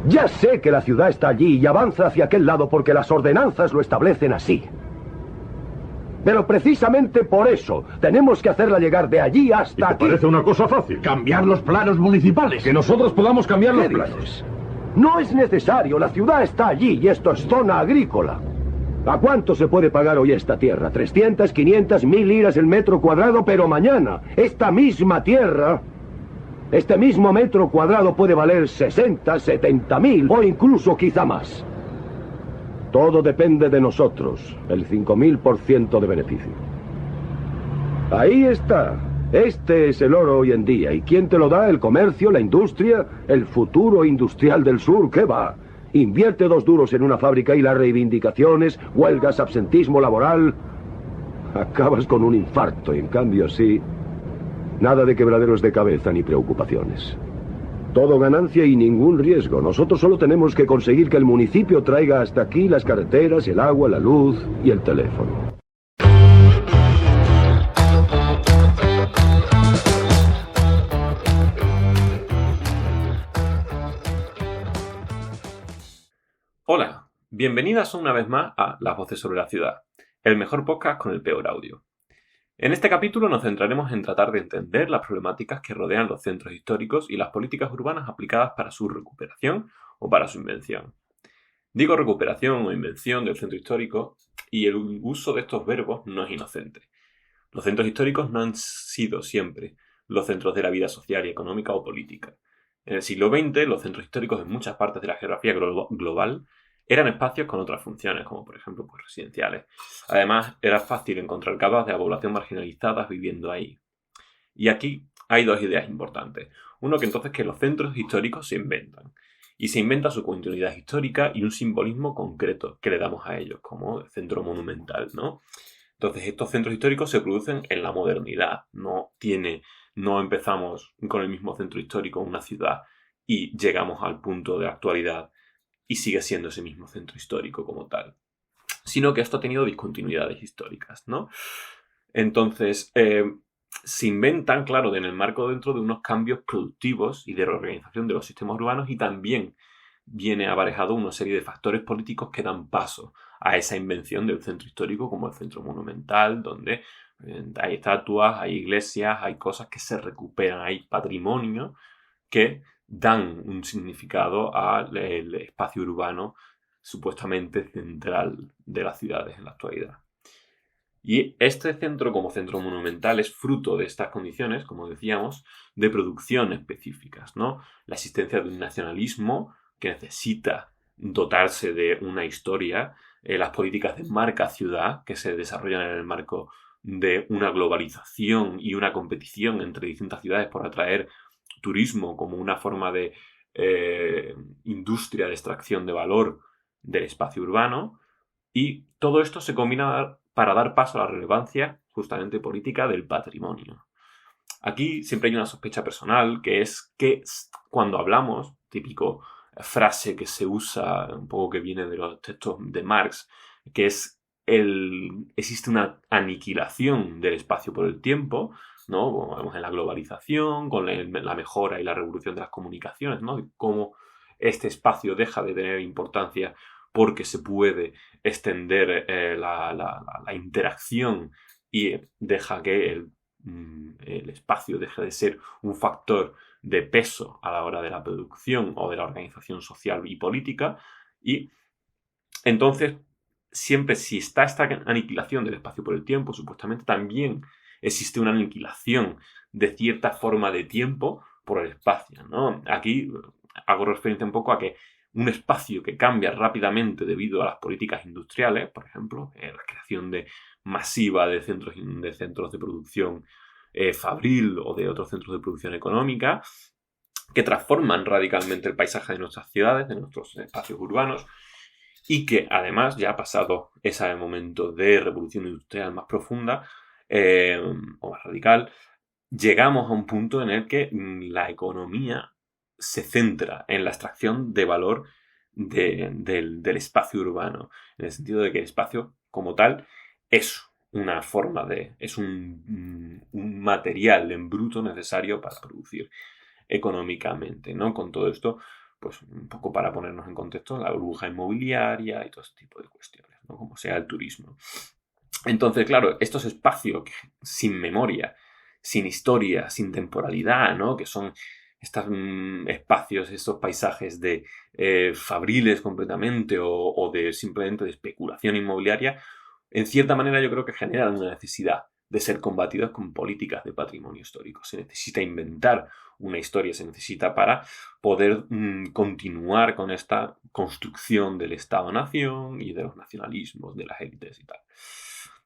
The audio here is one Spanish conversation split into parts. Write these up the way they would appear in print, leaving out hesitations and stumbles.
Ya sé que la ciudad está allí y avanza hacia aquel lado porque las ordenanzas lo establecen así. Pero precisamente por eso tenemos que hacerla llegar de allí hasta aquí. Parece una cosa fácil. Cambiar los planos municipales. Que nosotros podamos cambiar los ¿Qué planos. dices? No es necesario, la ciudad está allí y esto es zona agrícola. ¿A cuánto se puede pagar hoy esta tierra? 300, 500, 1000 liras el metro cuadrado, pero mañana esta misma tierra, este mismo metro cuadrado puede valer 60, 70 mil o incluso quizá más. Todo depende de nosotros, el 5000% de beneficio. Ahí está. Este es el oro hoy en día. ¿Y quién te lo da? ¿El comercio? ¿La industria? ¿El futuro industrial del sur? ¿Qué va? Invierte 2 duros en una fábrica y las reivindicaciones, huelgas, absentismo laboral. Acabas con un infarto y en cambio así, nada de quebraderos de cabeza ni preocupaciones. Todo ganancia y ningún riesgo. Nosotros solo tenemos que conseguir que el municipio traiga hasta aquí las carreteras, el agua, la luz y el teléfono. Hola, bienvenidas una vez más a Las Voces sobre la Ciudad, el mejor podcast con el peor audio. En este capítulo nos centraremos en tratar de entender las problemáticas que rodean los centros históricos y las políticas urbanas aplicadas para su recuperación o para su invención. Digo recuperación o invención del centro histórico y el uso de estos verbos no es inocente. Los centros históricos no han sido siempre los centros de la vida social y económica o política. En el siglo XX, los centros históricos en muchas partes de la geografía global eran espacios con otras funciones, como por ejemplo residenciales. Además, era fácil encontrar capas de la población marginalizada viviendo ahí. Y aquí hay 2 ideas importantes. Uno, que entonces que los centros históricos se inventan. Y se inventa su continuidad histórica y un simbolismo concreto que le damos a ellos, como el centro monumental, ¿no? Entonces, estos centros históricos se producen en la modernidad. No empezamos con el mismo centro histórico en una ciudad y llegamos al punto de la actualidad y sigue siendo ese mismo centro histórico como tal, sino que esto ha tenido discontinuidades históricas, ¿no? Entonces, se inventan, claro, en el marco dentro de unos cambios productivos y de reorganización de los sistemas urbanos, y también viene aparejado una serie de factores políticos que dan paso a esa invención del centro histórico, como el centro monumental, donde hay estatuas, hay iglesias, hay cosas que se recuperan, hay patrimonio que dan un significado al espacio urbano supuestamente central de las ciudades en la actualidad. Y este centro, como centro monumental, es fruto de estas condiciones, como decíamos, de producción específicas, ¿no? La existencia de un nacionalismo que necesita dotarse de una historia, las políticas de marca-ciudad que se desarrollan en el marco de una globalización y una competición entre distintas ciudades por atraer turismo como una forma de industria de extracción de valor del espacio urbano, y todo esto se combina para dar paso a la relevancia justamente política del patrimonio. Aquí siempre hay una sospecha personal, que es que cuando hablamos, típico frase que se usa, un poco que viene de los textos de Marx, que es existe una aniquilación del espacio por el tiempo, ¿no? Como vemos en la globalización, con la mejora y la revolución de las comunicaciones, ¿no? De cómo este espacio deja de tener importancia porque se puede extender la interacción y deja que el espacio deje de ser un factor de peso a la hora de la producción o de la organización social y política. Y entonces, siempre si está esta aniquilación del espacio por el tiempo, supuestamente también existe una aniquilación de cierta forma de tiempo por el espacio, ¿no? Aquí hago referencia un poco a que un espacio que cambia rápidamente debido a las políticas industriales, por ejemplo, la creación masiva de centros de producción fabril o de otros centros de producción económica, que transforman radicalmente el paisaje de nuestras ciudades, de nuestros espacios urbanos, y que además, ya ha pasado ese momento de revolución industrial más profunda o más radical, llegamos a un punto en el que la economía se centra en la extracción de valor del espacio urbano, en el sentido de que el espacio como tal es una forma es un material en bruto necesario para producir económicamente, ¿no? Con todo esto, pues un poco para ponernos en contexto, la burbuja inmobiliaria y todo este tipo de cuestiones, ¿no? Como sea el turismo. Entonces, claro, estos espacios sin memoria, sin historia, sin temporalidad, ¿no? Que son estos espacios, estos paisajes de fabriles completamente o de simplemente de especulación inmobiliaria, en cierta manera yo creo que generan una necesidad de ser combatidos con políticas de patrimonio histórico. Se necesita inventar una historia, se necesita para poder continuar con esta construcción del Estado-nación y de los nacionalismos, de las élites y tal.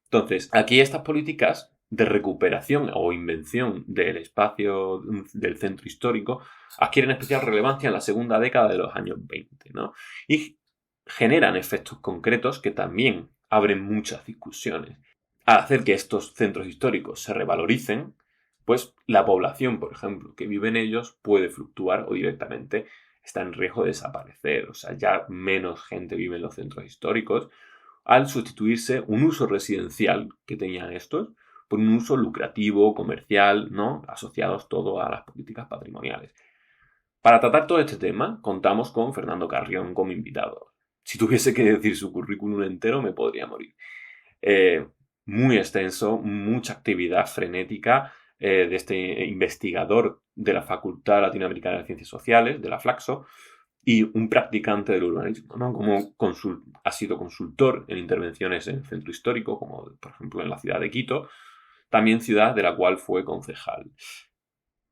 Entonces, aquí estas políticas de recuperación o invención del espacio del centro histórico adquieren especial relevancia en la segunda década de los años 20, ¿no? Y generan efectos concretos que también abren muchas discusiones. Al hacer que estos centros históricos se revaloricen, pues la población, por ejemplo, que vive en ellos puede fluctuar o directamente está en riesgo de desaparecer. O sea, ya menos gente vive en los centros históricos al sustituirse un uso residencial que tenían estos por un uso lucrativo, comercial, ¿no? Asociados todo a las políticas patrimoniales. Para tratar todo este tema, contamos con Fernando Carrión como invitado. Si tuviese que decir su currículum entero, me podría morir. Muy extenso, mucha actividad frenética de este investigador de la Facultad Latinoamericana de Ciencias Sociales, de la Flaxo, y un practicante del urbanismo, ¿no? Ha sido consultor en intervenciones en el centro histórico, como por ejemplo en la ciudad de Quito, también ciudad de la cual fue concejal.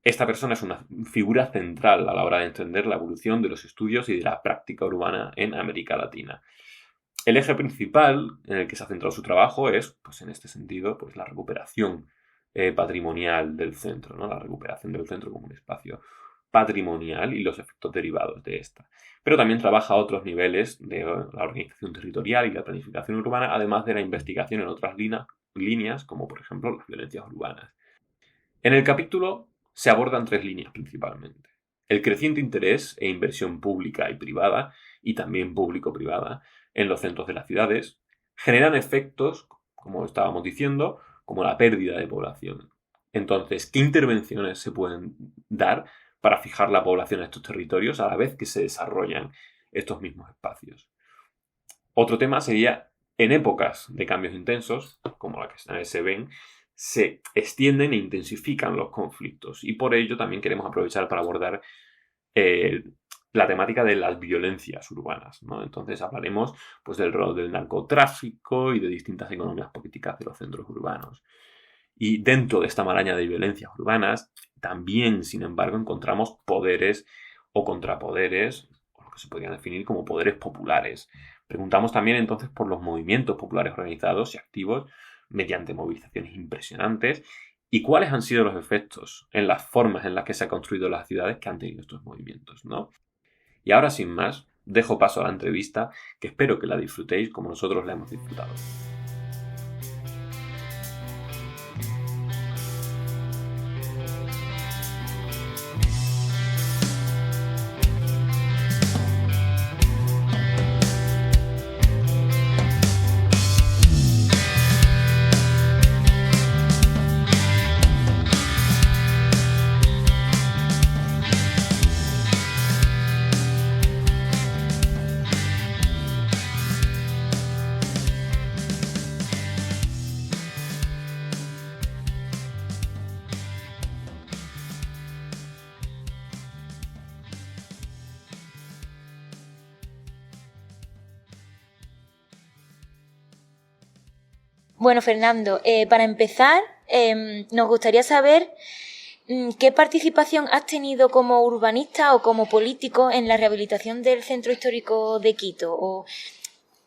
Esta persona es una figura central a la hora de entender la evolución de los estudios y de la práctica urbana en América Latina. El eje principal en el que se ha centrado su trabajo es, pues en este sentido, pues la recuperación patrimonial del centro, ¿no? La recuperación del centro como un espacio patrimonial y los efectos derivados de esta. Pero también trabaja a otros niveles de la organización territorial y la planificación urbana, además de la investigación en otras líneas, como por ejemplo las violencias urbanas. En el capítulo se abordan 3 líneas principalmente. El creciente interés e inversión pública y privada, y también público-privada, en los centros de las ciudades, generan efectos, como estábamos diciendo, como la pérdida de población. Entonces, ¿qué intervenciones se pueden dar para fijar la población en estos territorios a la vez que se desarrollan estos mismos espacios? Otro tema sería, en épocas de cambios intensos, como la que se ven, se extienden e intensifican los conflictos, y por ello también queremos aprovechar para abordar la temática de las violencias urbanas, ¿no? Entonces hablaremos pues, del rol del narcotráfico y de distintas economías políticas de los centros urbanos. Y dentro de esta maraña de violencias urbanas, también, sin embargo, encontramos poderes o contrapoderes, o lo que se podría definir como poderes populares. Preguntamos también entonces por los movimientos populares organizados y activos mediante movilizaciones impresionantes y cuáles han sido los efectos en las formas en las que se han construido las ciudades que han tenido estos movimientos, ¿no? Y ahora, sin más, dejo paso a la entrevista, que espero que la disfrutéis como nosotros la hemos disfrutado. Bueno, Fernando, para empezar, nos gustaría saber qué participación has tenido como urbanista o como político en la rehabilitación del Centro Histórico de Quito, o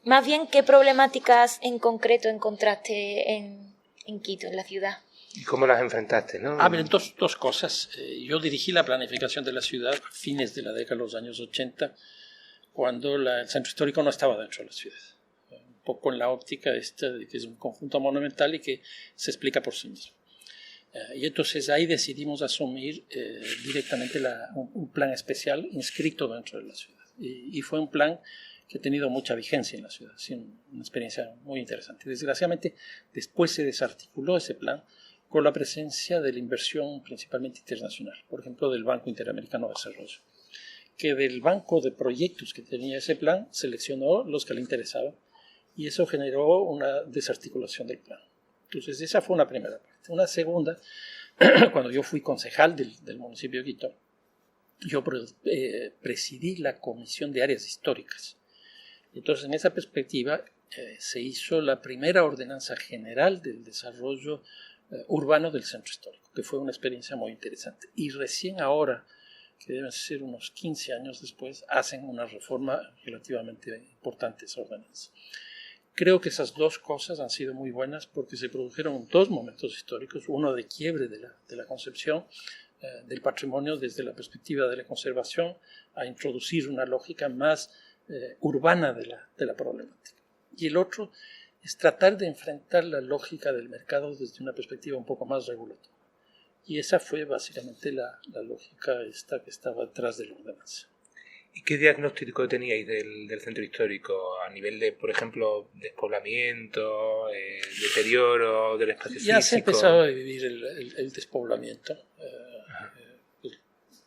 más bien qué problemáticas en concreto encontraste en Quito, en la ciudad. ¿Y cómo las enfrentaste, no? A ver, dos cosas. Yo dirigí la planificación de la ciudad a fines de la década de los años 80, cuando el centro histórico no estaba dentro de la ciudad. Un poco en la óptica esta de que es un conjunto monumental y que se explica por sí mismo. Y entonces ahí decidimos asumir directamente un plan especial inscrito dentro de la ciudad. Y fue un plan que ha tenido mucha vigencia en la ciudad. Sí, una experiencia muy interesante. Desgraciadamente, después se desarticuló ese plan con la presencia de la inversión principalmente internacional, por ejemplo, del Banco Interamericano de Desarrollo, que del banco de proyectos que tenía ese plan seleccionó los que le interesaban y eso generó una desarticulación del plan. Entonces esa fue una primera parte. Una segunda, cuando yo fui concejal del municipio de Quito, yo presidí la Comisión de Áreas Históricas. Entonces en esa perspectiva se hizo la primera ordenanza general del desarrollo urbano del centro histórico, que fue una experiencia muy interesante. Y recién ahora, que deben ser unos 15 años después, hacen una reforma relativamente importante esa ordenanza. Creo que esas dos cosas han sido muy buenas porque se produjeron dos momentos históricos, uno de quiebre de la concepción del patrimonio desde la perspectiva de la conservación a introducir una lógica más urbana de la problemática. Y el otro es tratar de enfrentar la lógica del mercado desde una perspectiva un poco más regulatoria. Y esa fue básicamente la lógica esta que estaba detrás de la ordenanza. ¿Y qué diagnóstico teníais del centro histórico a nivel de, por ejemplo, despoblamiento, deterioro del espacio físico? Ya se empezaba a vivir el despoblamiento.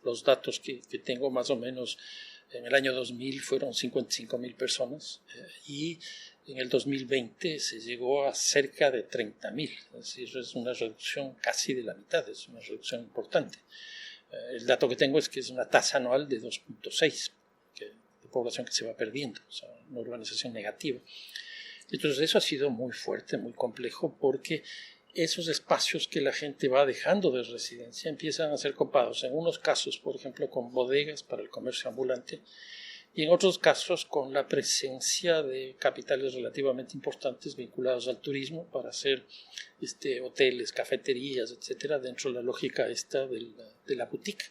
Los datos que tengo más o menos en el año 2000 fueron 55.000 personas y en el 2020 se llegó a cerca de 30.000. Es decir, es una reducción casi de la mitad, es una reducción importante. El dato que tengo es que es una tasa anual de 2.6 de población que se va perdiendo, o sea, una urbanización negativa. Entonces eso ha sido muy fuerte, muy complejo, porque esos espacios que la gente va dejando de residencia empiezan a ser copados, en unos casos, por ejemplo, con bodegas para el comercio ambulante, y en otros casos con la presencia de capitales relativamente importantes vinculados al turismo para hacer hoteles, cafeterías, etcétera, dentro de la lógica esta de la boutique.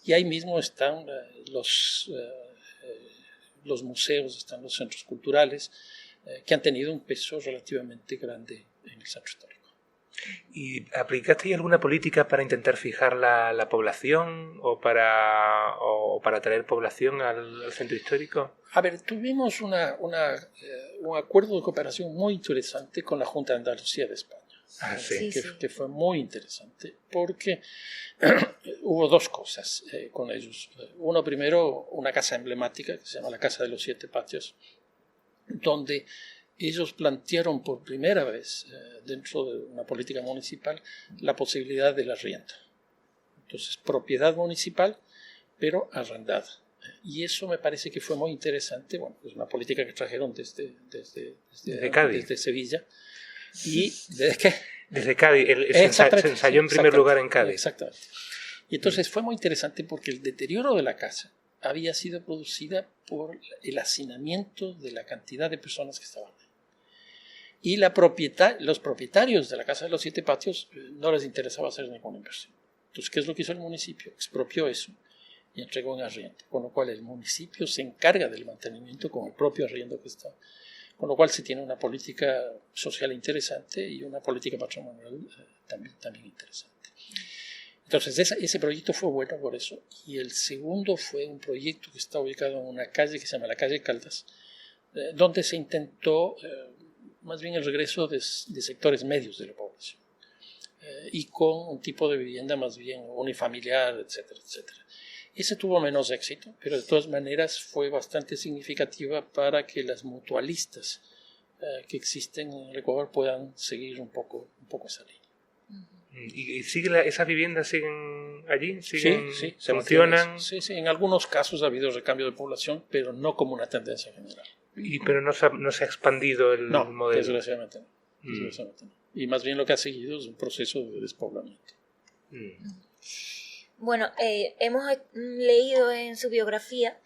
Y ahí mismo están los museos, están los centros culturales, que han tenido un peso relativamente grande en el centro histórico. ¿Y aplicasteis alguna política para intentar fijar la población o para atraer población al centro histórico? A ver, tuvimos un acuerdo de cooperación muy interesante con la Junta de Andalucía de España. Sí. Que fue muy interesante porque hubo dos cosas con ellos. Uno, primero, una casa emblemática que se llama la Casa de los Siete Patios, donde ellos plantearon por primera vez dentro de una política municipal la posibilidad del arriendo. Entonces, propiedad municipal, pero arrendada. Y eso me parece que fue muy interesante. Bueno, es una política que trajeron desde Cádiz. Desde Sevilla. ¿Y desde qué? Desde Cádiz. Se ensayó en primer lugar en Cádiz. Exactamente. Y entonces fue muy interesante porque el deterioro de la casa había sido producida por el hacinamiento de la cantidad de personas que estaban ahí. Y los propietarios de la Casa de los Siete Patios no les interesaba hacer ninguna inversión. Entonces, ¿qué es lo que hizo el municipio? Expropió eso y entregó en arriendo. Con lo cual el municipio se encarga del mantenimiento con el propio arriendo que está. Con lo cual se tiene una política social interesante y una política patrimonial también interesante. Entonces ese proyecto fue bueno por eso. Y el segundo fue un proyecto que está ubicado en una calle que se llama la calle Caldas, donde se intentó más bien el regreso de sectores medios de la población y con un tipo de vivienda más bien unifamiliar, etcétera, etcétera. Ese tuvo menos éxito, pero de todas maneras fue bastante significativa para que las mutualistas que existen en el Ecuador puedan seguir un poco esa línea. ¿Y esas viviendas siguen allí? Sí, ¿Funcionan? Sí, en algunos casos ha habido recambio de población, pero no como una tendencia general. Pero no se ha expandido el modelo. Desgraciadamente no. Y más bien lo que ha seguido es un proceso de despoblamiento. Bueno, hemos leído en su biografía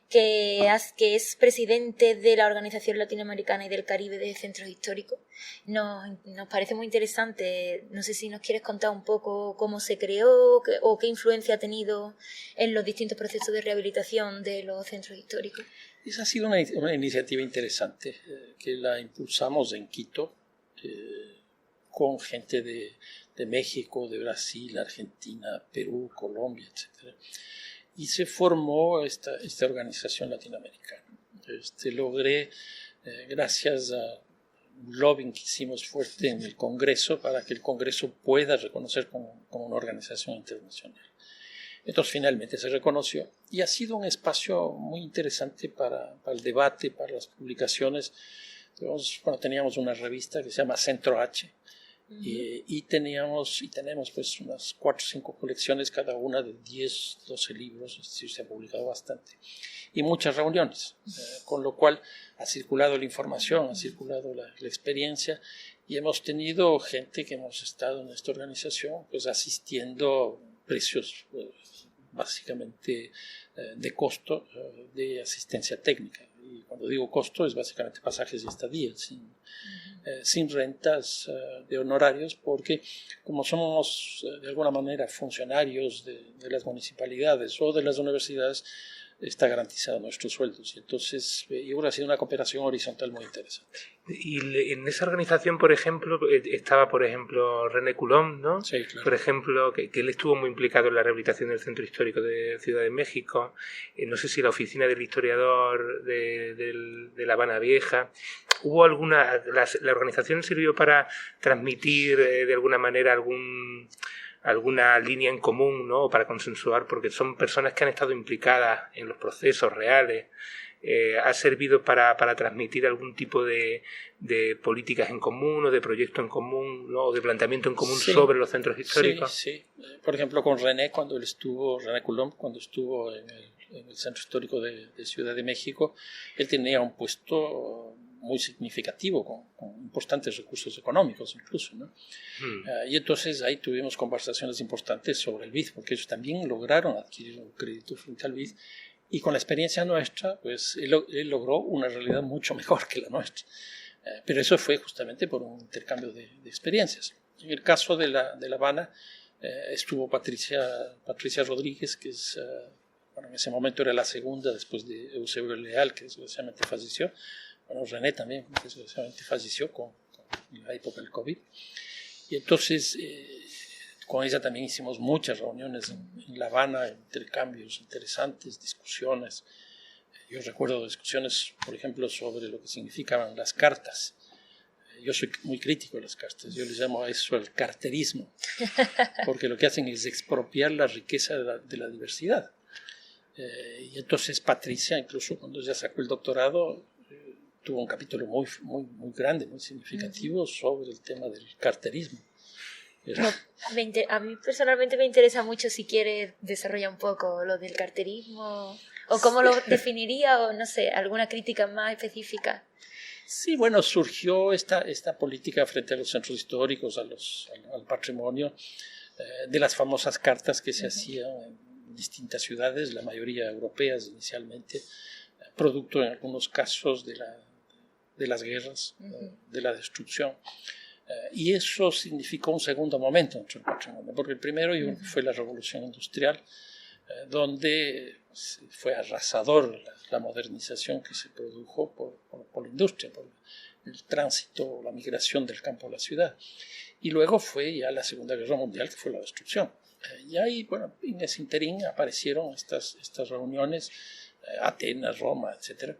que es presidente de la Organización Latinoamericana y del Caribe de Centros Históricos. Nos parece muy interesante. No sé si nos quieres contar un poco cómo se creó o qué influencia ha tenido en los distintos procesos de rehabilitación de los centros históricos. Esa ha sido una iniciativa interesante que la impulsamos en Quito con gente de México, de Brasil, Argentina, Perú, Colombia, etc. Y se formó esta organización latinoamericana. Logré, gracias a un lobbying que hicimos fuerte en el Congreso, para que el Congreso pueda reconocer como una organización internacional. Entonces finalmente se reconoció y ha sido un espacio muy interesante para el debate, para las publicaciones. Entonces, bueno, teníamos una revista que se llama Centro H y tenemos pues unas 4 o 5 colecciones, cada una de 10, 12 libros, es decir, se ha publicado bastante. Y muchas reuniones, con lo cual ha circulado la información, ha circulado la experiencia y hemos tenido gente que hemos estado en esta organización pues asistiendo precios básicamente de costo de asistencia técnica. Y cuando digo costo es básicamente pasajes y estadías, sin rentas de honorarios, porque como somos de alguna manera funcionarios de las municipalidades o de las universidades, está garantizado nuestros sueldos. Y entonces, yo creo que ha sido una cooperación horizontal muy interesante. Y en esa organización, por ejemplo, estaba, por ejemplo, René Coulomb, ¿no? Sí, claro. Por ejemplo, que él estuvo muy implicado en la rehabilitación del Centro Histórico de Ciudad de México. No sé si la oficina del historiador de La Habana Vieja. ¿Hubo alguna... la organización sirvió para transmitir de alguna manera alguna línea en común, ¿no? Para consensuar, porque son personas que han estado implicadas en los procesos reales? ¿Ha servido para transmitir algún tipo de políticas en común o de proyecto en común, ¿no? O de planteamiento en común sobre los centros históricos? Sí. Por ejemplo, con René Coulomb, cuando estuvo en el Centro Histórico de Ciudad de México, él tenía un puesto muy significativo, con importantes recursos económicos incluso, ¿no? Y entonces ahí tuvimos conversaciones importantes sobre el BID, porque ellos también lograron adquirir un crédito frente al BID, y con la experiencia nuestra, pues él logró una realidad mucho mejor que la nuestra. Pero eso fue justamente por un intercambio de experiencias. En el caso de La Habana, estuvo Patricia Rodríguez, que es, en ese momento era la segunda después de Eusebio Leal, que desgraciadamente falleció. Bueno, René también, que desgraciadamente falleció en la época del COVID. Y entonces, con ella también hicimos muchas reuniones en La Habana, intercambios interesantes, discusiones. Yo recuerdo discusiones, por ejemplo, sobre lo que significaban las cartas. Yo soy muy crítico de las cartas, yo les llamo a eso el carterismo, porque lo que hacen es expropiar la riqueza de la diversidad. Y entonces Patricia, incluso cuando ya sacó el doctorado, tuvo un capítulo muy grande, muy significativo sobre el tema del carterismo. A mí personalmente me interesa mucho, si quieres desarrollar un poco lo del carterismo, o cómo lo definiría, o no sé, alguna crítica más específica. Sí, bueno, surgió esta política frente a los centros históricos, al patrimonio, de las famosas cartas que se hacían en distintas ciudades, la mayoría europeas inicialmente, producto en algunos casos de las guerras, de la destrucción. Y eso significó un segundo momento dentro del patrimonio, porque el primero yo creo que fue la revolución industrial, donde fue arrasador la modernización que se produjo por la industria, por el tránsito, la migración del campo a la ciudad. Y luego fue ya la Segunda Guerra Mundial, que fue la destrucción. Y ahí, bueno, en ese interín aparecieron estas reuniones, Atenas, Roma, etc.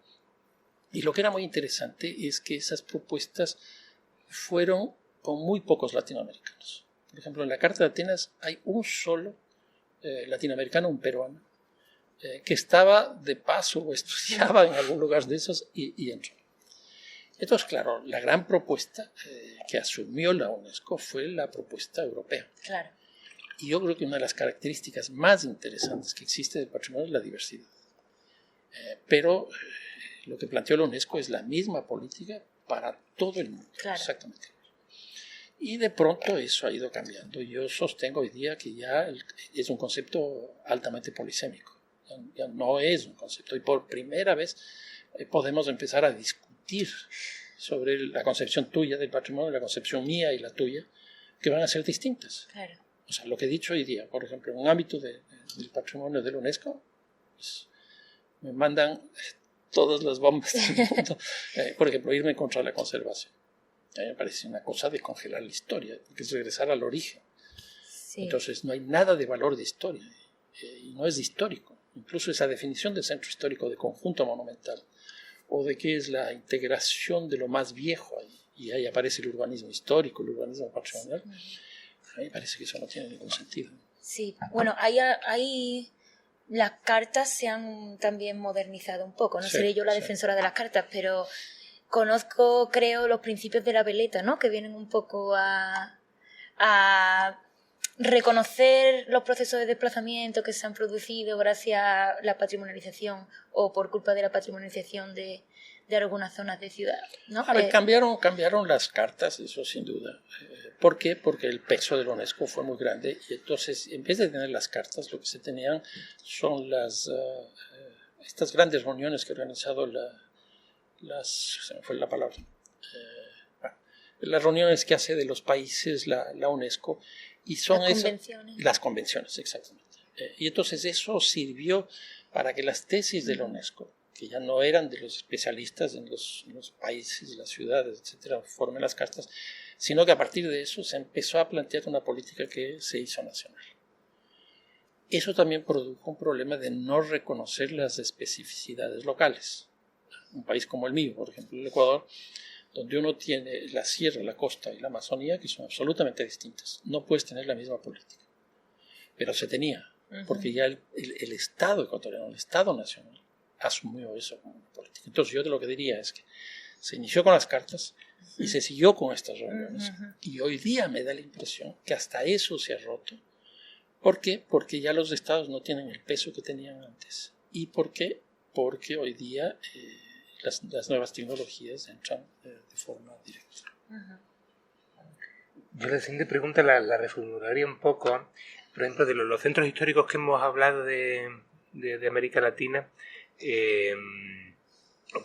Y lo que era muy interesante es que esas propuestas fueron con muy pocos latinoamericanos. Por ejemplo, en la Carta de Atenas hay un solo latinoamericano, un peruano, que estaba de paso o estudiaba en algún lugar de esos y entró. Entonces, claro, la gran propuesta que asumió la UNESCO fue la propuesta europea. Claro. Y yo creo que una de las características más interesantes que existe del patrimonio es la diversidad. Pero lo que planteó la UNESCO es la misma política para todo el mundo. Claro. Exactamente. Y de pronto eso ha ido cambiando. Yo sostengo hoy día que ya es un concepto altamente polisémico. Ya no es un concepto. Y por primera vez podemos empezar a discutir sobre la concepción tuya del patrimonio, la concepción mía y la tuya, que van a ser distintas. Claro. O sea, lo que he dicho hoy día, por ejemplo, en un ámbito del patrimonio de la UNESCO, pues, me mandan todas las bombas del mundo. Por ejemplo, irme contra la conservación. A mí me parece una cosa de congelar la historia, que es regresar al origen. Sí. Entonces, no hay nada de valor de historia, y no es histórico. Incluso esa definición de centro histórico, de conjunto monumental, o de qué es la integración de lo más viejo, y ahí aparece el urbanismo histórico, el urbanismo patrimonial, a mí me parece que eso no tiene ningún sentido. Sí, bueno, ahí las cartas se han también modernizado un poco. No Sí, seré yo la sí. defensora de las cartas, pero conozco, creo, los principios de la veleta, ¿no? Que vienen un poco a reconocer los procesos de desplazamiento que se han producido gracias a la patrimonialización o por culpa de la patrimonialización de algunas zonas de ciudad, ¿no? A ver, cambiaron las cartas, eso sin duda. ¿Por qué? Porque el peso de la UNESCO fue muy grande y entonces, en vez de tener las cartas, lo que se tenían son estas grandes reuniones que ha organizado se me fue la palabra, las reuniones que hace de los países la UNESCO, y son las convenciones, exactamente. Y entonces eso sirvió para que las tesis de la UNESCO, que ya no eran de los especialistas en los países, las ciudades, etcétera, formen las cartas, sino que a partir de eso se empezó a plantear una política que se hizo nacional. Eso también produjo un problema de no reconocer las especificidades locales. Un país como el mío, por ejemplo, el Ecuador, donde uno tiene la sierra, la costa y la Amazonía, que son absolutamente distintas. No puedes tener la misma política. Pero se tenía, porque ya el Estado ecuatoriano, el Estado nacional, asumió eso como una política. Entonces yo lo que diría es que se inició con las cartas y se siguió con estas reuniones. Y hoy día me da la impresión que hasta eso se ha roto. ¿Por qué? Porque ya los estados no tienen el peso que tenían antes. ¿Y por qué? Porque hoy día las nuevas tecnologías entran de forma directa. Yo la siguiente pregunta la reformularía un poco. Por ejemplo, de los centros históricos que hemos hablado de América Latina,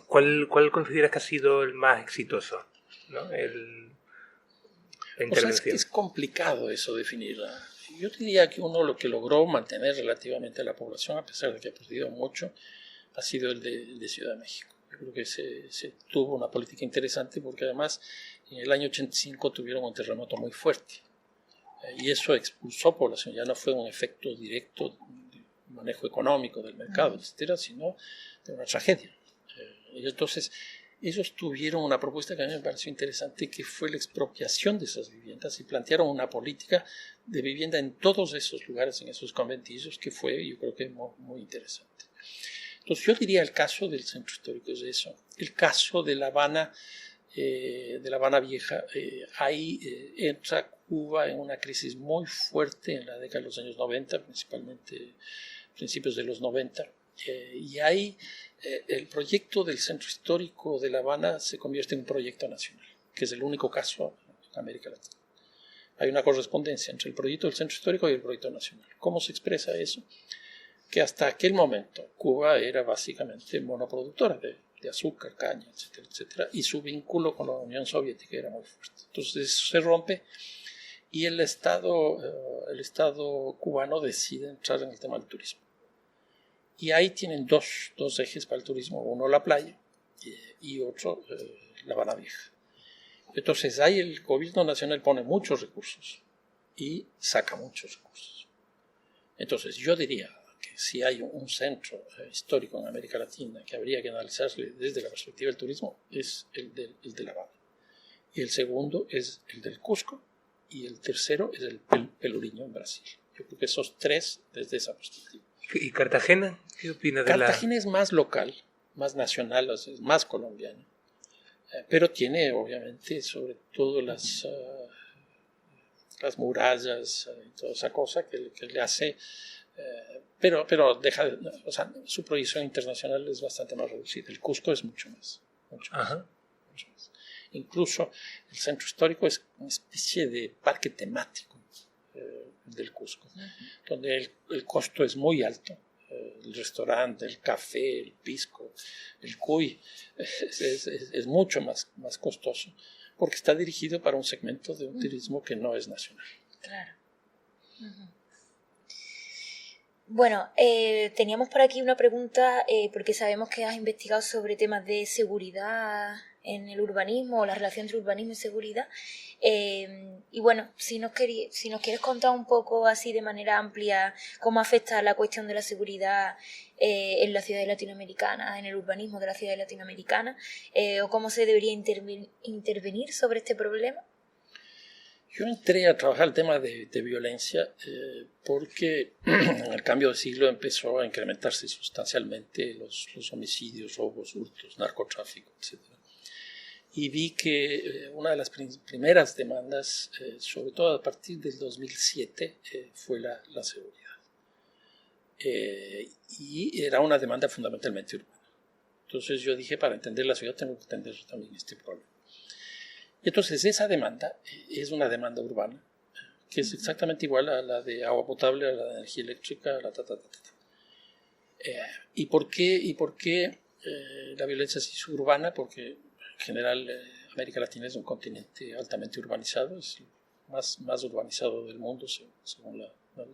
¿cuál consideras que ha sido el más exitoso? ¿No? La intervención. O sea, es complicado eso definirlo. Yo diría que uno lo que logró mantener relativamente a la población, a pesar de que ha perdido mucho, ha sido el de Ciudad de México. Yo creo que se tuvo una política interesante porque además en el año 85 tuvieron un terremoto muy fuerte y eso expulsó población. Ya no fue un efecto directo de manejo económico del mercado, etcétera, sino de una tragedia. Y entonces ellos tuvieron una propuesta que a mí me pareció interesante, que fue la expropiación de esas viviendas, y plantearon una política de vivienda en todos esos lugares, en esos conventillos, que fue, yo creo que muy, muy interesante. Entonces yo diría el caso del centro histórico es eso. El caso de La Habana Vieja, ahí entra Cuba en una crisis muy fuerte en la década de los años 90, principalmente principios de los 90, y ahí el proyecto del centro histórico de La Habana se convierte en un proyecto nacional, que es el único caso en América Latina. Hay una correspondencia entre el proyecto del centro histórico y el proyecto nacional. ¿Cómo se expresa eso? Que hasta aquel momento Cuba era básicamente monoproductora de azúcar, caña, etcétera, etcétera, y su vínculo con la Unión Soviética era muy fuerte. Entonces eso se rompe y el Estado cubano decide entrar en el tema del turismo. Y ahí tienen dos ejes para el turismo, uno la playa y otro La Habana Vieja. Entonces ahí el gobierno nacional pone muchos recursos y saca muchos recursos. Entonces yo diría que si hay un centro histórico en América Latina que habría que analizarse desde la perspectiva del turismo, es el de La Habana. Y el segundo es el del Cusco y el tercero es el Pelourinho en Brasil. Yo creo que esos tres desde esa perspectiva. ¿Y Cartagena? ¿Qué opina de Cartagena es más local, más nacional, es más colombiano, pero tiene obviamente sobre todo las murallas y toda esa cosa que le hace, pero o sea, su proyección internacional es bastante más reducida. El Cusco es mucho más. Incluso el centro histórico es una especie de parque temático del Cusco, donde el costo es muy alto. El restaurante, el café, el pisco, el cuy es mucho más costoso porque está dirigido para un segmento de un turismo que no es nacional. Claro. Bueno, teníamos por aquí una pregunta porque sabemos que has investigado sobre temas de seguridad en el urbanismo o la relación entre urbanismo y seguridad. Y bueno, si nos quieres contar un poco así de manera amplia cómo afecta la cuestión de la seguridad en las ciudades latinoamericanas, en el urbanismo de las ciudades latinoamericanas, o cómo se debería intervenir sobre este problema. Yo entré a trabajar el tema de violencia porque en el cambio de siglo empezó a incrementarse sustancialmente los homicidios, robos, hurtos, narcotráfico, etc. Y vi que una de las primeras demandas, sobre todo a partir del 2007, fue la seguridad. Y era una demanda fundamentalmente urbana. Entonces yo dije, para entender la ciudad tengo que entender también este problema. Y entonces esa demanda es una demanda urbana, que es exactamente igual a la de agua potable, a la de energía eléctrica, a la ¿Y por qué la violencia es urbana? Porque en general América Latina es un continente altamente urbanizado, es el más urbanizado del mundo según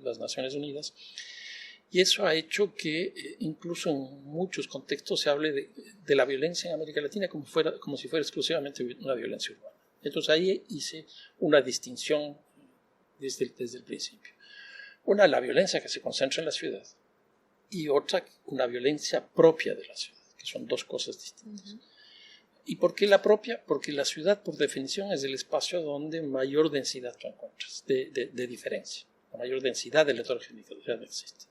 las Naciones Unidas. Y eso ha hecho que incluso en muchos contextos se hable de la violencia en América Latina como si fuera exclusivamente una violencia urbana. Entonces ahí hice una distinción desde el principio. Una, la violencia que se concentra en la ciudad, y otra, una violencia propia de la ciudad, que son dos cosas distintas. Uh-huh. ¿Y por qué la propia? Porque la ciudad, por definición, es el espacio donde mayor densidad tú encuentras, de diferencia. La mayor densidad de la heterogeneidad existe.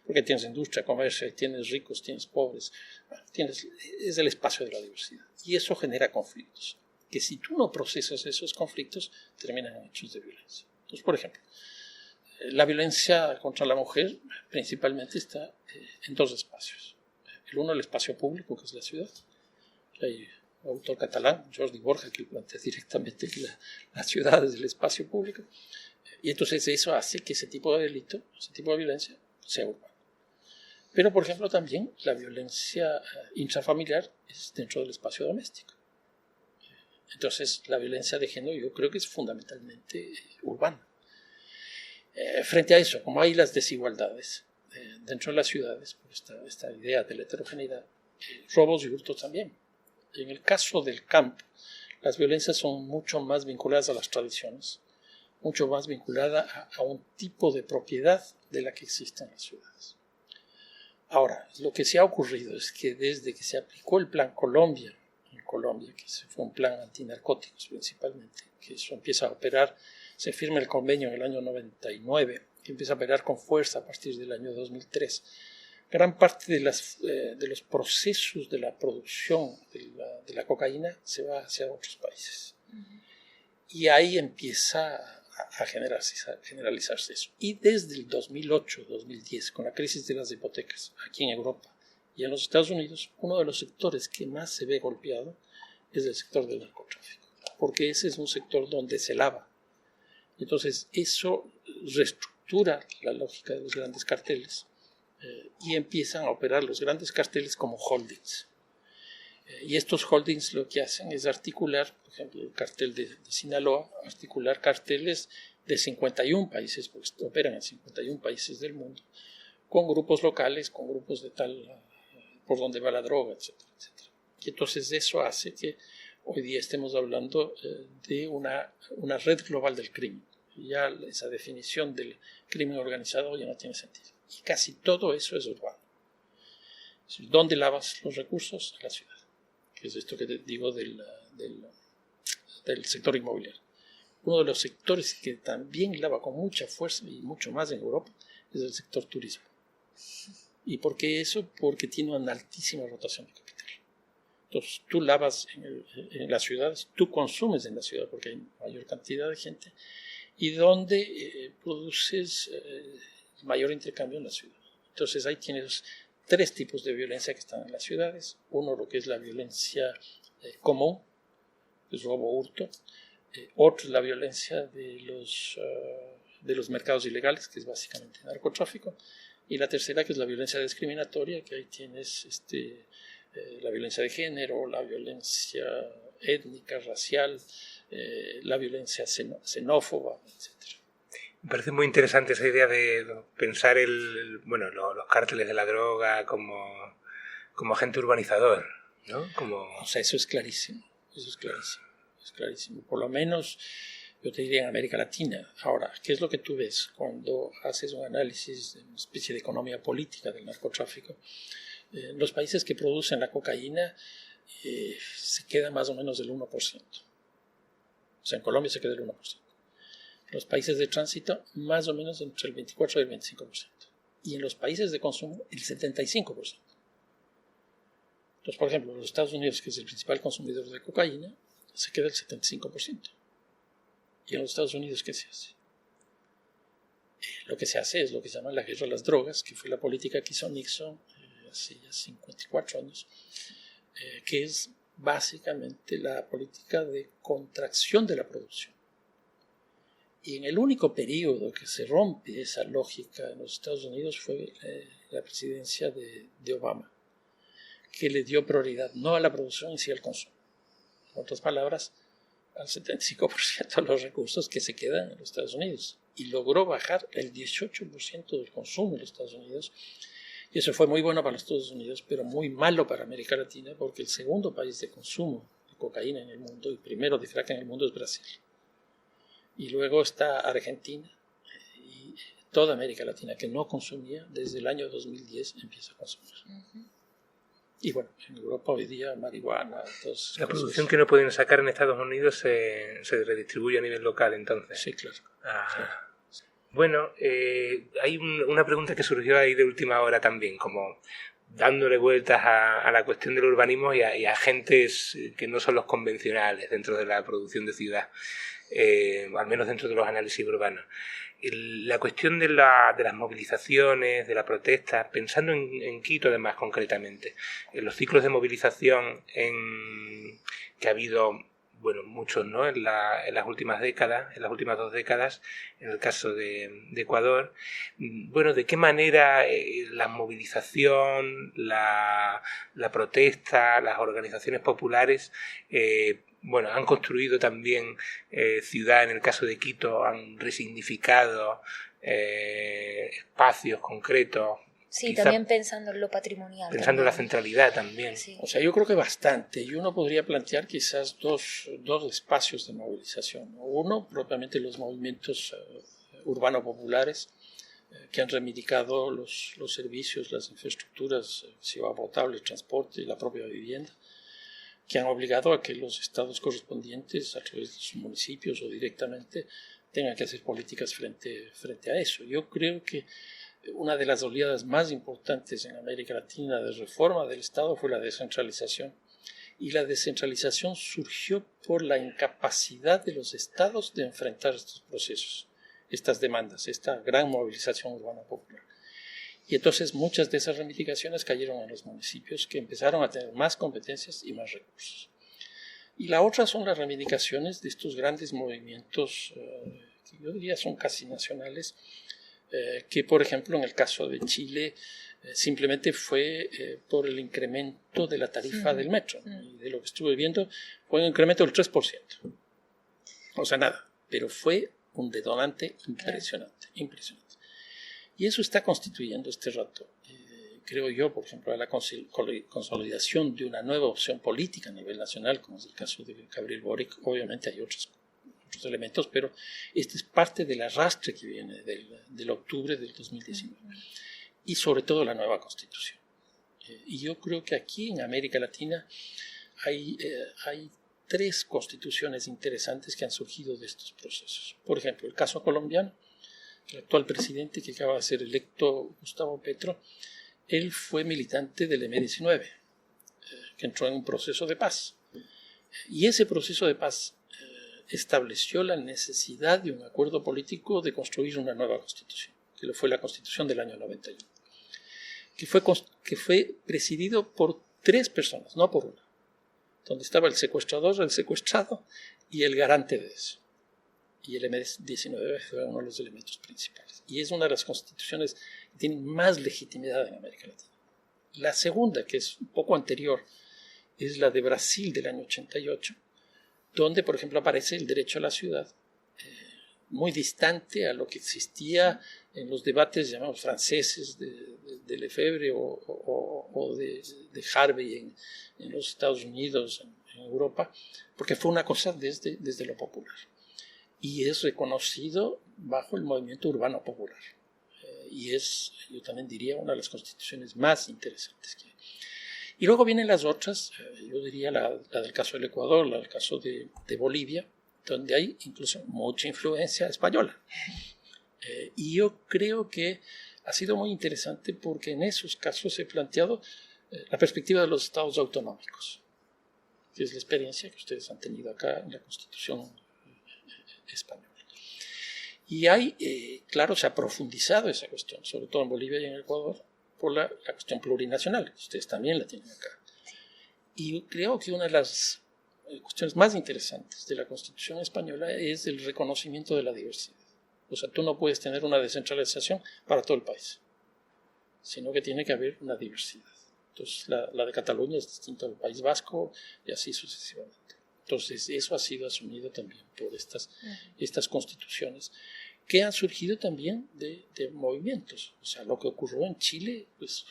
Porque tienes industria, comercio, tienes ricos, tienes pobres, es el espacio de la diversidad. Y eso genera conflictos, que si tú no procesas esos conflictos, terminan en hechos de violencia. Entonces, por ejemplo, la violencia contra la mujer principalmente está en dos espacios. El uno, el espacio público, que es la ciudad. Hay un autor catalán, Jordi Borja, que plantea directamente que la ciudad es el espacio público. Y entonces eso hace que ese tipo de delito, ese tipo de violencia, sea urbano. Pero, por ejemplo, también la violencia intrafamiliar es dentro del espacio doméstico. Entonces, la violencia de género yo creo que es fundamentalmente urbana. Frente a eso, como hay las desigualdades dentro de las ciudades, por esta idea de la heterogeneidad, robos y hurtos también. En el caso del campo, las violencias son mucho más vinculadas a las tradiciones, mucho más vinculadas a un tipo de propiedad de la que existe en las ciudades. Ahora, lo que se ha ocurrido es que desde que se aplicó el Plan Colombia, en Colombia, que fue un plan antinarcóticos principalmente, que eso empieza a operar, se firma el convenio en el año 99, que empieza a operar con fuerza a partir del año 2003. Gran parte de los procesos de la producción de la cocaína se va hacia otros países. Uh-huh. Y ahí empieza a generalizarse eso. Y desde el 2008-2010, con la crisis de las hipotecas aquí en Europa y en los Estados Unidos, uno de los sectores que más se ve golpeado es el sector del narcotráfico, porque ese es un sector donde se lava. Entonces eso reestructura la lógica de los grandes carteles y empiezan a operar los grandes carteles como holdings. Y estos holdings lo que hacen es articular, por ejemplo, el cartel de Sinaloa, articular carteles de 51 países, porque operan en 51 países del mundo, con grupos locales, con grupos de tal, por donde va la droga, etcétera, etcétera. Y entonces eso hace que hoy día estemos hablando de una red global del crimen. Ya esa definición del crimen organizado ya no tiene sentido. Y casi todo eso es urbano. ¿Dónde lavas los recursos? En la ciudad. Que es esto que te digo del sector inmobiliario. Uno de los sectores que también lava con mucha fuerza y mucho más en Europa es el sector turismo. ¿Y por qué eso? Porque tiene una altísima rotación de capital. Entonces tú lavas en las ciudades, tú consumes en la ciudad porque hay mayor cantidad de gente y donde produces mayor intercambio en la ciudad. Entonces ahí tienes tres tipos de violencia que están en las ciudades. Uno, lo que es la violencia común, es robo, hurto. Otro, la violencia de los mercados ilegales, que es básicamente narcotráfico. Y la tercera, que es la violencia discriminatoria, que ahí tienes la violencia de género, la violencia étnica, racial, la violencia xenófoba, etc. Me parece muy interesante esa idea de pensar los cárteles de la droga como agente urbanizador, ¿no? O sea, eso es clarísimo. Es clarísimo. Por lo menos, yo te diría en América Latina. Ahora, ¿qué es lo que tú ves cuando haces un análisis de una especie de economía política del narcotráfico? Los países que producen la cocaína se queda más o menos del 1%. O sea, en Colombia se queda el 1%. Los países de tránsito, más o menos entre el 24 y el 25%. Y en los países de consumo, el 75%. Entonces, por ejemplo, los Estados Unidos, que es el principal consumidor de cocaína, se queda el 75%. ¿Y en los Estados Unidos qué se hace? Lo que se hace es lo que se llama la guerra a las drogas, que fue la política que hizo Nixon hace ya 54 años, que es básicamente la política de contracción de la producción. Y en el único periodo que se rompe esa lógica en los Estados Unidos fue la presidencia de Obama, que le dio prioridad no a la producción, sino al consumo. En otras palabras, al 75% de los recursos que se quedan en los Estados Unidos. Y logró bajar el 18% del consumo en los Estados Unidos. Y eso fue muy bueno para los Estados Unidos, pero muy malo para América Latina, porque el segundo país de consumo de cocaína en el mundo, y primero de crack en el mundo, es Brasil. Y luego está Argentina y toda América Latina, que no consumía, desde el año 2010 empieza a consumir. Y bueno, en Europa hoy día marihuana. Entonces, la producción que no pueden sacar en Estados Unidos se redistribuye a nivel local, entonces. Sí, claro. Sí. Bueno, hay una pregunta que surgió ahí de última hora también, como dándole vueltas a la cuestión del urbanismo y a agentes que no son los convencionales dentro de la producción de ciudad, al menos dentro de los análisis urbanos. La cuestión de las movilizaciones, de la protesta, pensando en Quito además concretamente, en los ciclos de movilización que ha habido, bueno, muchos, ¿no?, en las últimas décadas, en las últimas 2 décadas, en el caso de Ecuador. Bueno, ¿de qué manera la movilización, la protesta, las organizaciones populares bueno, han construido también ciudad, en el caso de Quito, han resignificado espacios concretos? Sí, también pensando en lo patrimonial. Pensando en la centralidad también. Sí. O sea, yo creo que bastante. Y uno podría plantear quizás dos espacios de movilización. Uno, propiamente los movimientos urbano-populares, que han reivindicado los servicios, las infraestructuras, ciudad potable, transporte y la propia vivienda, que han obligado a que los estados correspondientes, a través de sus municipios o directamente, tengan que hacer políticas frente a eso. Yo creo que una de las oleadas más importantes en América Latina de reforma del Estado fue la descentralización. Y la descentralización surgió por la incapacidad de los estados de enfrentar estos procesos, estas demandas, esta gran movilización urbana popular. Y entonces muchas de esas reivindicaciones cayeron en los municipios, que empezaron a tener más competencias y más recursos. Y la otra son las reivindicaciones de estos grandes movimientos, que yo diría son casi nacionales, que por ejemplo en el caso de Chile simplemente fue por el incremento de la tarifa del metro. Y de lo que estuve viendo fue un incremento del 3%. O sea, nada, pero fue un detonante impresionante. Y eso está constituyendo este rato, creo yo, por ejemplo, la consolidación de una nueva opción política a nivel nacional, como es el caso de Gabriel Boric. Obviamente hay otros elementos, pero este es parte del arrastre que viene del octubre del 2019. Y sobre todo la nueva Constitución. Y yo creo que aquí en América Latina hay 3 constituciones interesantes que han surgido de estos procesos. Por ejemplo, el caso colombiano. El actual presidente que acaba de ser electo, Gustavo Petro, él fue militante del M-19, que entró en un proceso de paz. Y ese proceso de paz estableció la necesidad de un acuerdo político de construir una nueva constitución, que fue la Constitución del año 91, que fue presidido por 3 personas, no por una, donde estaba el secuestrador, el secuestrado y el garante de eso. Y el M-19 fue uno de los elementos principales. Y es una de las constituciones que tienen más legitimidad en América Latina. La segunda, que es un poco anterior, es la de Brasil del año 88, donde, por ejemplo, aparece el derecho a la ciudad, muy distante a lo que existía en los debates llamados franceses de Lefebvre o de Harvey en los Estados Unidos, en Europa, porque fue una cosa desde lo popular. Y es reconocido bajo el movimiento urbano popular. Y es, yo también diría, una de las constituciones más interesantes que hay. Y luego vienen las otras, yo diría la del caso del Ecuador, la del caso de Bolivia, donde hay incluso mucha influencia española. Y yo creo que ha sido muy interesante porque en esos casos he planteado la perspectiva de los estados autonómicos, que es la experiencia que ustedes han tenido acá en la Constitución española. Y hay, claro, se ha profundizado esa cuestión, sobre todo en Bolivia y en Ecuador, por la cuestión plurinacional, que ustedes también la tienen acá. Y creo que una de las cuestiones más interesantes de la Constitución española es el reconocimiento de la diversidad. O sea, tú no puedes tener una descentralización para todo el país, sino que tiene que haber una diversidad. Entonces, la de Cataluña es distinta al País Vasco y así sucesivamente. Entonces, eso ha sido asumido también por estas constituciones que han surgido también de movimientos. O sea, lo que ocurrió en Chile pues,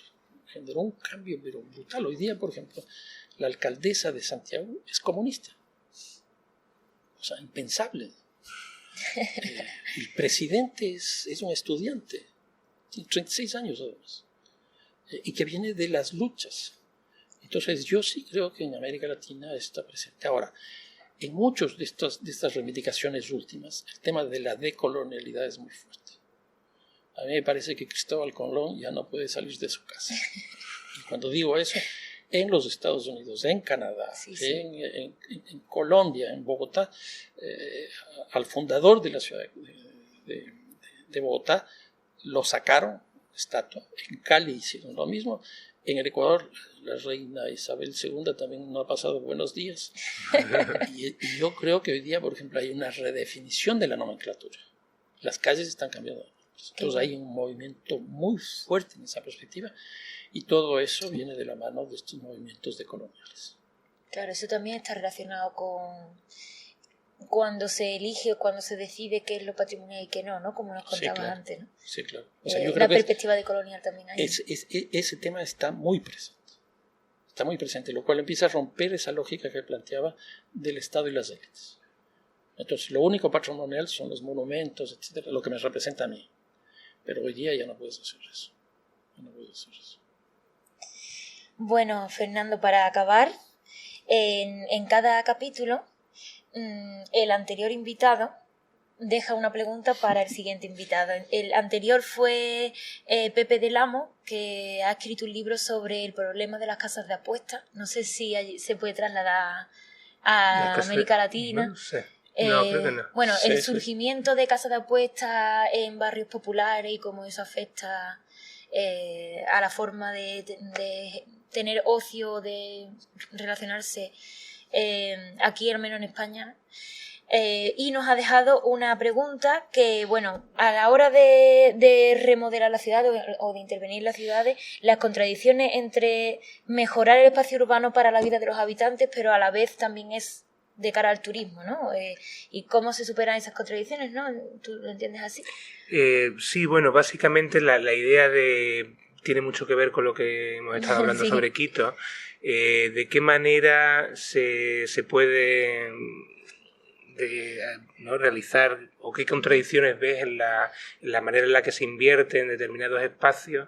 generó un cambio pero brutal. Hoy día, por ejemplo, la alcaldesa de Santiago es comunista. O sea, impensable. El presidente es un estudiante, tiene 36 años además, y que viene de las luchas. Entonces yo sí creo que en América Latina está presente. Ahora, en muchas de estas reivindicaciones últimas, el tema de la decolonialidad es muy fuerte. A mí me parece que Cristóbal Colón ya no puede salir de su casa. Y cuando digo eso, en los Estados Unidos, en Canadá, sí. En Colombia, en Bogotá, al fundador de la ciudad de Bogotá lo sacaron, estatua. En Cali hicieron lo mismo. En el Ecuador, la reina Isabel II también no ha pasado buenos días. y yo creo que hoy día, por ejemplo, hay una redefinición de la nomenclatura. Las calles están cambiando. Entonces hay un movimiento muy fuerte en esa perspectiva y todo eso viene de la mano de estos movimientos decoloniales. Claro, eso también está relacionado con cuando se elige o cuando se decide qué es lo patrimonial y qué no, ¿no? Como nos contabas antes, ¿no? Sí, claro. O sea, yo creo la que perspectiva decolonial también hay. Ese tema está muy presente. Está muy presente, lo cual empieza a romper esa lógica que planteaba del Estado y las élites. Entonces, lo único patrimonial son los monumentos, etcétera, lo que me representa a mí. Pero hoy día ya no puedes hacer eso. Bueno, Fernando, para acabar, en cada capítulo, el anterior invitado deja una pregunta para el siguiente invitado. El anterior fue Pepe del Amo, que ha escrito un libro sobre el problema de las casas de apuestas. No sé si se puede trasladar a América Latina. No sé. No, creo que no. Bueno, el surgimiento de casas de apuestas en barrios populares y cómo eso afecta a la forma de tener ocio, de relacionarse aquí, al menos en España. Y nos ha dejado una pregunta que, bueno, a la hora de remodelar la ciudad o de intervenir en las ciudades, las contradicciones entre mejorar el espacio urbano para la vida de los habitantes, pero a la vez también es de cara al turismo, ¿no? Y cómo se superan esas contradicciones, ¿no? ¿Tú lo entiendes así? Sí, bueno, básicamente la idea tiene mucho que ver con lo que hemos estado hablando sí. sobre Quito. De qué manera se puede ¿no? realizar o qué contradicciones ves en la manera en la que se invierte en determinados espacios.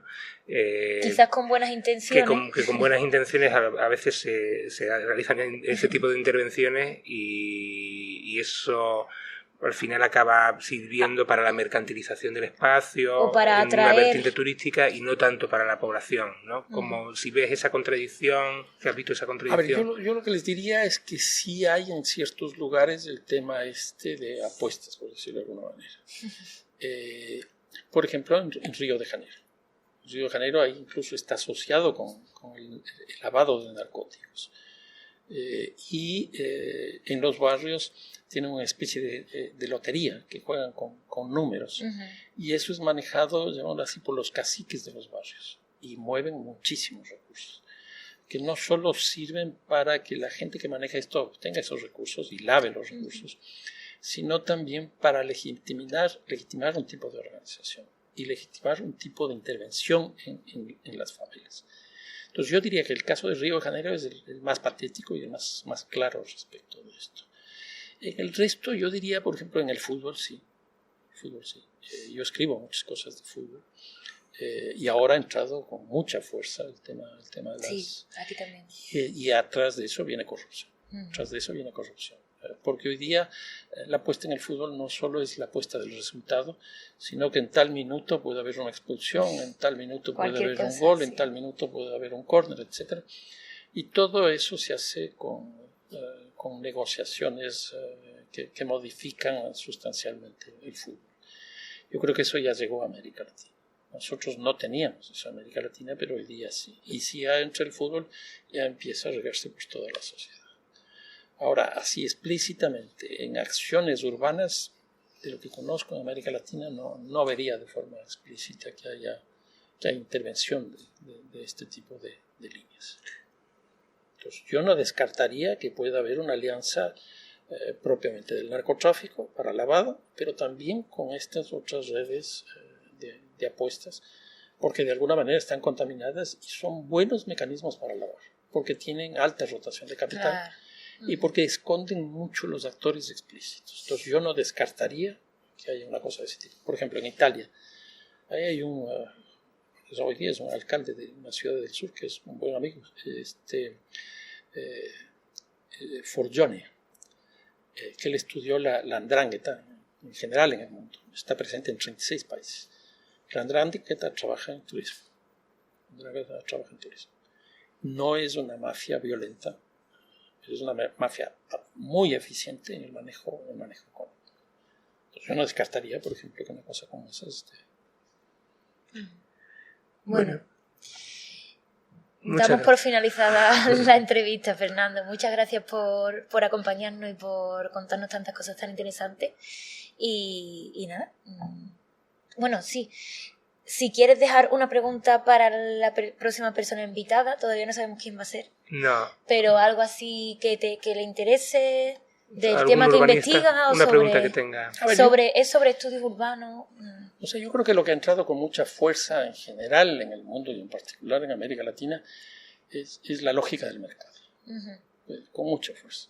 Quizás con buenas intenciones. Que con buenas intenciones a veces se realizan ese tipo de intervenciones y eso al final acaba sirviendo para la mercantilización del espacio o para atraer una vertiente turística y no tanto para la población, ¿no? Como si ves esa contradicción, si has visto esa contradicción. A ver, yo lo que les diría es que sí hay en ciertos lugares el tema de apuestas, por decirlo de alguna manera. Por ejemplo, en Río de Janeiro. Río de Janeiro ahí incluso está asociado con el lavado de narcóticos. Y en los barrios tienen una especie de lotería que juegan con números. Y eso es manejado, llamémoslo así, por los caciques de los barrios. Y mueven muchísimos recursos, que no solo sirven para que la gente que maneja esto obtenga esos recursos y lave los recursos, sino también para legitimar un tipo de organización y legitimar un tipo de intervención en las favelas. Entonces yo diría que el caso de Río de Janeiro es el más patético y el más claro respecto de esto. En el resto yo diría, por ejemplo, en el fútbol sí. Yo escribo muchas cosas de fútbol y ahora ha entrado con mucha fuerza el tema de las... Sí, aquí también. Y atrás de eso viene corrupción. Porque hoy día la apuesta en el fútbol no solo es la apuesta del resultado, sino que en tal minuto puede haber una expulsión, en tal minuto puede haber un gol, en tal minuto puede haber un córner, etc. Y todo eso se hace con negociaciones que modifican sustancialmente el fútbol. Yo creo que eso ya llegó a América Latina. Nosotros no teníamos eso en América Latina, pero hoy día sí. Y si ya entra el fútbol, ya empieza a regarse por toda la sociedad. Ahora, así explícitamente, en acciones urbanas, de lo que conozco en América Latina, no vería de forma explícita que haya intervención de este tipo de líneas. Entonces, yo no descartaría que pueda haber una alianza propiamente del narcotráfico para lavado, pero también con estas otras redes de apuestas, porque de alguna manera están contaminadas y son buenos mecanismos para lavar, porque tienen alta rotación de capital. Claro. Y porque esconden mucho los actores explícitos. Entonces yo no descartaría que haya una cosa de ese tipo. Por ejemplo, en Italia, ahí hay hoy día es un alcalde de una ciudad del sur que es un buen amigo, Forgione, que él estudió la 'ndrangheta en general en el mundo. Está presente en 36 países. La 'ndrangheta trabaja en turismo. No es una mafia violenta, es una mafia muy eficiente en el manejo económico. Entonces yo no descartaría, por ejemplo, que una cosa como esa Bueno, damos por finalizada la entrevista, Fernando. Muchas gracias por acompañarnos y por contarnos tantas cosas tan interesantes. Y nada, bueno, sí. Si quieres dejar una pregunta para la próxima persona invitada, todavía no sabemos quién va a ser. No. Pero algo así que le interese, del tema que investiga, o una pregunta que tenga. ¿Es sobre estudios urbanos? O sea, yo creo que lo que ha entrado con mucha fuerza en general en el mundo y en particular en América Latina es la lógica del mercado. Con mucha fuerza.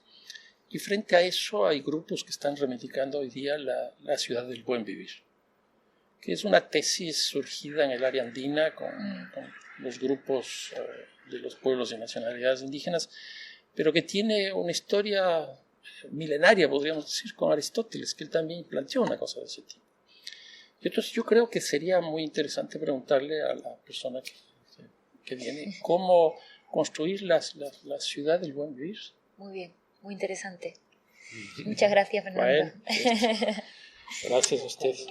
Y frente a eso hay grupos que están reivindicando hoy día la ciudad del buen vivir, que es una tesis surgida en el área andina con los grupos de los pueblos y nacionalidades indígenas, pero que tiene una historia milenaria, podríamos decir, con Aristóteles, que él también planteó una cosa de ese tipo. Y entonces yo creo que sería muy interesante preguntarle a la persona que viene cómo construir la ciudad del buen vivir. Muy bien, muy interesante. Muchas gracias, Fernando. Bueno, gracias a ustedes.